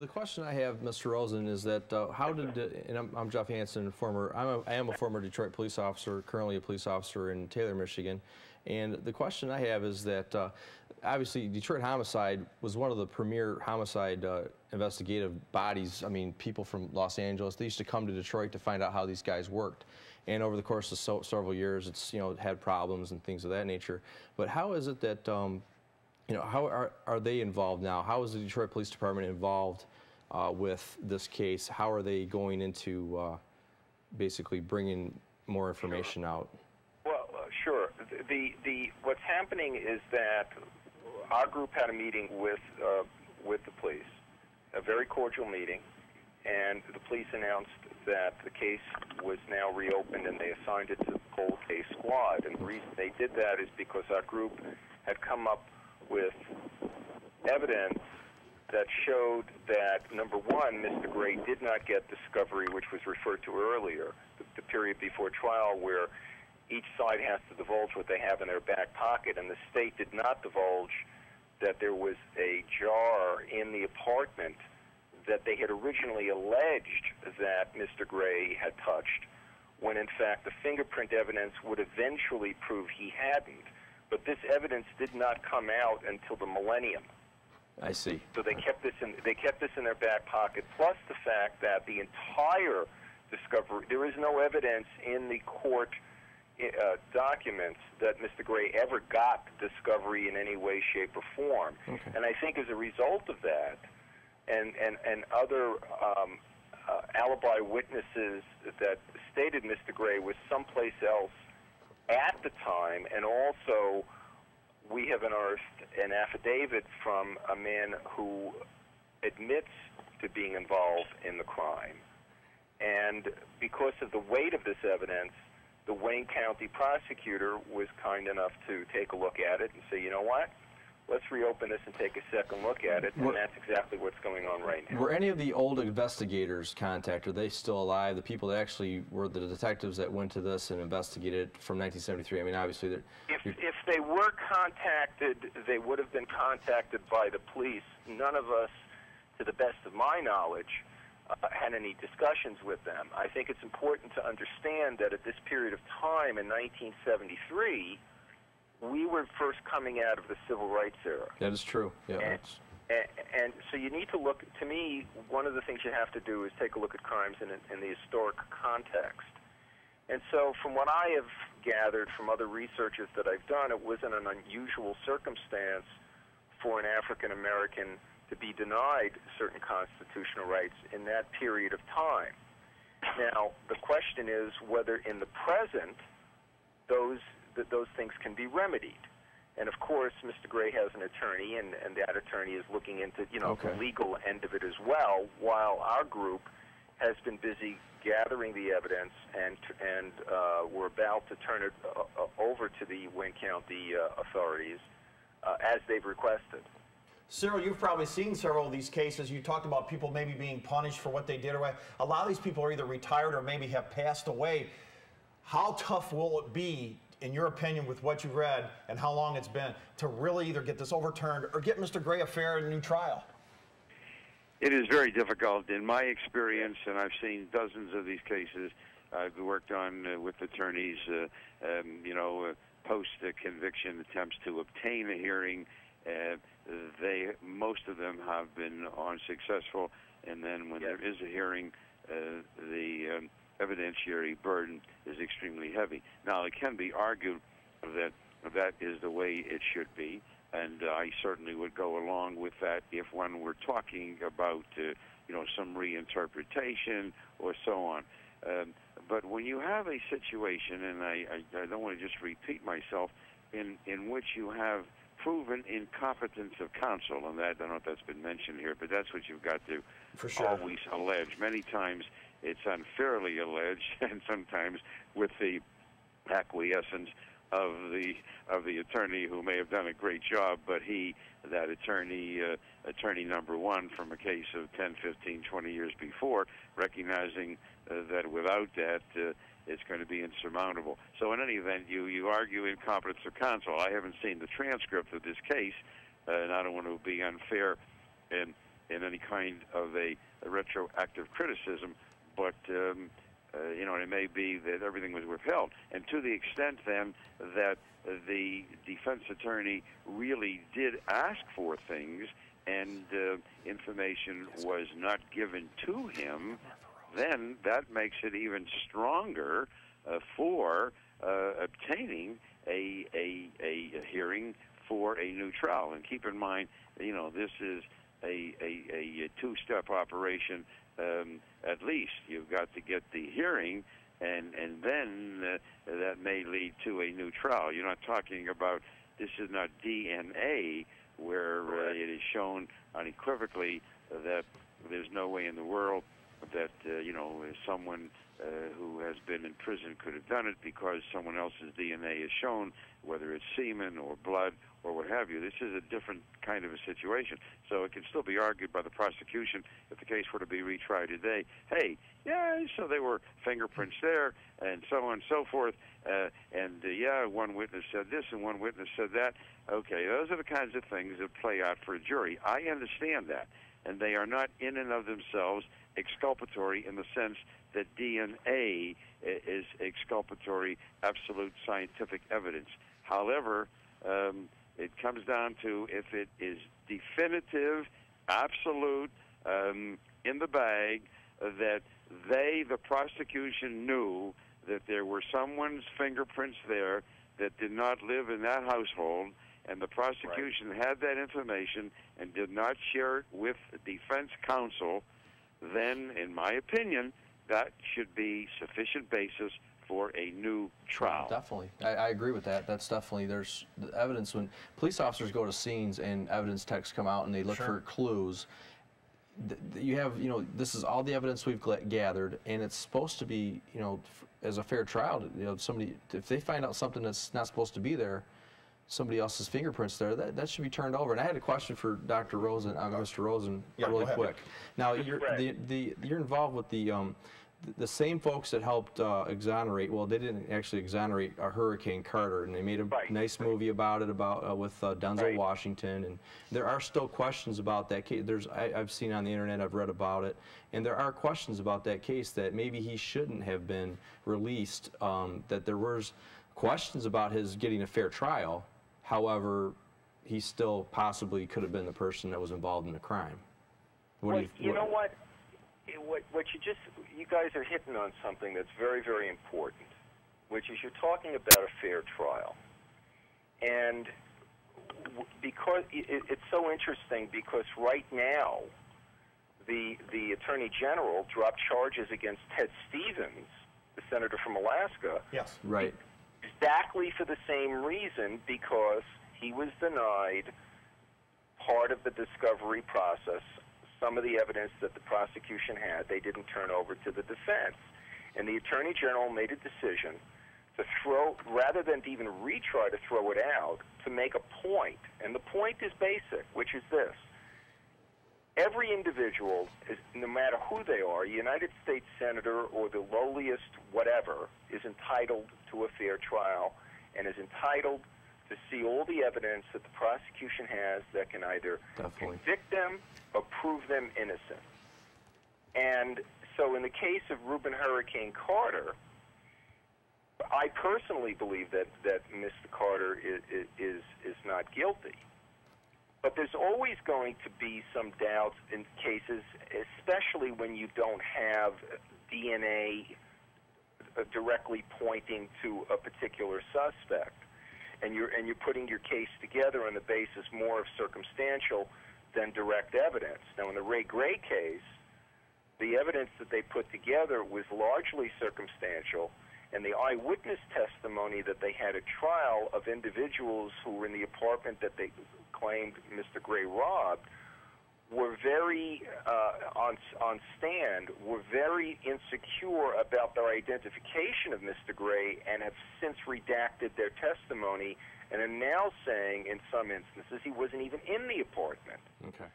The question I have, Mr. Rosen, is that how did, and I'm Jeff Hansen, I am a former Detroit police officer, currently a police officer in Taylor, Michigan, and the question I have is that obviously Detroit homicide was one of the premier homicide investigative bodies. I mean, people from Los Angeles, they used to come to Detroit to find out how these guys worked, and over the course of several years, it's had problems and things of that nature. But how is it that how are they involved now? How is the Detroit Police Department involved with this case? How are they going into basically bringing more information out? Well, sure. What's happening is that our group had a meeting with the police, a very cordial meeting, and the police announced that the case was now reopened and they assigned it to the cold case squad. And the reason they did that is because our group had come up with evidence that showed that, number one, Mr. Gray did not get discovery, which was referred to earlier, the period before trial where each side has to divulge what they have in their back pocket, and the state did not divulge that there was a jar in the apartment that they had originally alleged that Mr. Gray had touched, when in fact the fingerprint evidence would eventually prove he hadn't. But this evidence did not come out until the millennium. I see. So they kept this in their back pocket. Plus the fact that the entire discovery, there is no evidence in the court documents that Mr. Gray ever got discovery in any way, shape, or form. Okay. And I think as a result of that, and other alibi witnesses that stated Mr. Gray was someplace else at the time, and also we have unearthed an affidavit from a man who admits to being involved in the crime. And because of the weight of this evidence, the Wayne County prosecutor was kind enough to take a look at it and say, you know what? Let's reopen this and take a second look at it, and that's exactly what's going on right now. Were any of the old investigators contacted? Are they still alive? The people that actually were the detectives that went to this and investigated from 1973? I mean, obviously, if they were contacted, they would have been contacted by the police. None of us, to the best of my knowledge, had any discussions with them. I think it's important to understand that at this period of time in 1973, we were first coming out of the civil rights era. That is true. Yeah. And so you need to look, to me, one of the things you have to do is take a look at crimes in the historic context. And so from what I have gathered from other researches that I've done, it wasn't an unusual circumstance for an African American to be denied certain constitutional rights in that period of time. Now, the question is whether in the present those things can be remedied. And of course, Mr. Gray has an attorney, and that attorney is looking into the legal end of it as well, while our group has been busy gathering the evidence, and we're about to turn it over to the Wayne County authorities as they've requested. Cyril, you've probably seen several of these cases. You talked about people maybe being punished for what they did. A lot of these people are either retired or maybe have passed away. How tough will it be, in your opinion, with what you've read and how long it's been, to really either get this overturned or get Mr. Gray a fair and new trial? It is very difficult. In my experience, and I've seen dozens of these cases, I've worked on with attorneys, post-conviction attempts to obtain a hearing. Most of them have been unsuccessful, and then when there is a hearing, the evidentiary burden is extremely heavy. Now, it can be argued that that is the way it should be, and I certainly would go along with that if one were talking about, some reinterpretation or so on. But when you have a situation, and I don't want to just repeat myself, in which you have proven incompetence of counsel, and that, I don't know if that's been mentioned here, but that's what you've got to always allege. Many times it's unfairly alleged, and sometimes with the acquiescence of the attorney who may have done a great job, but that attorney number one from a case of 10, 15, 20 years before, recognizing that without that, it's going to be insurmountable. So in any event, you argue incompetence of counsel. I haven't seen the transcript of this case, and I don't want to be unfair in any kind of a retroactive criticism, but you know, it may be that everything was withheld. And to the extent then that the defense attorney really did ask for things and information was not given to him, then that makes it even stronger for obtaining a hearing for a new trial. And keep in mind, you know, this is a two-step operation. At least you've got to get the hearing, and then that may lead to a new trial. You're not talking about, this is not DNA where it is shown unequivocally that there's no way in the world that you know, someone who has been in prison could have done it because someone else's DNA is shown, whether it's semen or blood or what have you. This is a different kind of a situation. So it can still be argued by the prosecution if the case were to be retried today. Hey, yeah, so there were fingerprints there and so on and so forth. Yeah, one witness said this and one witness said that. Okay, those are the kinds of things that play out for a jury. I understand that. And they are not in and of themselves exculpatory in the sense that DNA is exculpatory, absolute scientific evidence. However, it comes down to if it is definitive, absolute, in the bag, that the prosecution knew that there were someone's fingerprints there that did not live in that household, and the prosecution had that information and did not share it with the defense counsel, then, in my opinion, that should be sufficient basis for a new trial. Definitely. I agree with that. That's definitely, there's evidence when police officers go to scenes and evidence texts come out and they look for clues. You have, you know, this is all the evidence we've gathered, and it's supposed to be, you know, as a fair trial, you know, somebody, if they find out something that's not supposed to be there, somebody else's fingerprints there, that should be turned over. And I had a question for Dr. Rosen, Mr. Rosen, really quick. Now, you're involved with the same folks that helped exonerate. Well, they didn't actually exonerate Hurricane Carter, and they made a nice movie about it, with Denzel Washington. And there are still questions about that case. I've seen on the internet, I've read about it, and there are questions about that case that maybe he shouldn't have been released. That there was questions about his getting a fair trial. However, he still possibly could have been the person that was involved in the crime. You know what? You guys are hitting on something that's very, very important, which is you're talking about a fair trial. And because it's so interesting, because right now the Attorney General dropped charges against Ted Stevens, the senator from Alaska. Yes. Right. Exactly for the same reason, because he was denied part of the discovery process. Some of the evidence that the prosecution had, they didn't turn over to the defense. And the Attorney General made a decision to rather than to even retry to throw it out, to make a point. And the point is basic, which is this. Every individual, no matter who they are, a United States senator or the lowliest whatever, is entitled to a fair trial and is entitled to see all the evidence that the prosecution has that can either convict them or prove them innocent. And so in the case of Reuben Hurricane Carter, I personally believe that Mr. Carter is not guilty. But there's always going to be some doubts in cases, especially when you don't have DNA directly pointing to a particular suspect, and you're putting your case together on the basis more of circumstantial than direct evidence. Now, in the Ray Gray case, the evidence that they put together was largely circumstantial, and the eyewitness testimony that they had at trial of individuals who were in the apartment that they claimed Mr. Gray robbed were very, on stand, were very insecure about their identification of Mr. Gray and have since redacted their testimony and are now saying, in some instances, he wasn't even in the apartment. Okay.